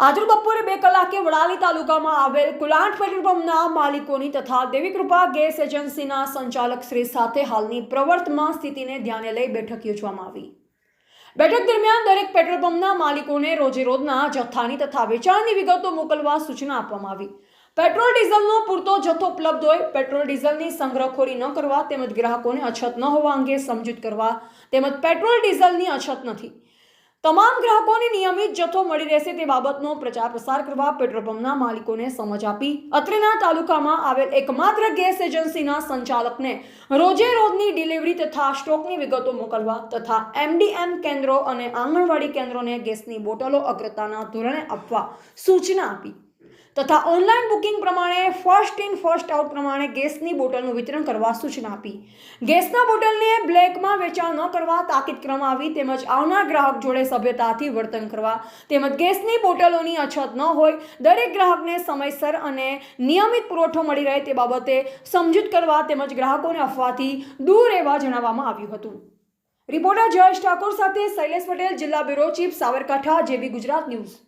આજે બપોરે 2 કલાકે વડાલી તાલુકામાં આવેલ કુલાંટ પેટ્રોલ પંપના માલિકોની તથા દેવીકૃપા ગેસ એજન્સીના સંચાલક શ્રી સાથે હાલની પ્રવર્તમાન સ્થિતિને ધ્યાને લઈ બેઠક યોજવામાં આવી। બેઠક દરમિયાન દરેક પેટ્રોલ પંપના માલિકોને રોજેરોજના જથ્થાની તથા વેચાણની વિગતો મોકલવા સૂચના આપવામાં આવી। પેટ્રોલ ડીઝલનો પૂરતો જથ્થો ઉપલબ્ધ હોય, પેટ્રોલ ડીઝલની સંગ્રહખોરી ન કરવા તેમજ ગ્રાહકોને અછત ન હોવા અંગે સમજૂત કરવા તેમજ પેટ્રોલ ડીઝલની અછત નથી, તમામ ગ્રાહકોને નિયમિત જથ્થો મળી રહેશે તે બાબતનો પ્રચાર પ્રસાર કરવા પેટ્રોલ પંપના માલિકોને સમજ આપી અત્રેના તાલુકામાં આવેલ એકમાત્ર ગેસ એજન્સીના સંચાલકને રોજે રોજની ડિલિવરી તથા સ્ટોકની વિગતો મોકલવા તથા MDM કેન્દ્રો અને આંગણવાડી કેન્દ્રોને ગેસની બોટલો અગ્રતાના ધોરણે આપવા સૂચના આપી તથા ઓનલાઈન બુકિંગ પ્રમાણે ફર્સ્ટ ઇન ફર્સ્ટ આઉટ પ્રમાણે ગેસની બોટલનું વિતરણ કરવા સૂચના આપી। ગેસના બોટલને બ્લેકમાં વેચાણ ન કરવા તાકીદ કરવામાં આવી તેમજ આવનાર ગ્રાહક જોડે સભ્યતાથી વર્તન કરવા તેમજ ગેસની બોટલોની અછત ન હોય, દરેક ગ્રાહકને સમયસર અને નિયમિત પુરવઠો મળી રહે તે બાબતે સમજૂત કરવા તેમજ ગ્રાહકોને અફવાથી દૂર રહેવા જણાવવામાં આવ્યું હતું। રિપોર્ટર જયેશ ઠાકોર સાથે શૈલેષ પટેલ, જિલ્લા bureau chief, Sabarkantha, JB Gujarat news.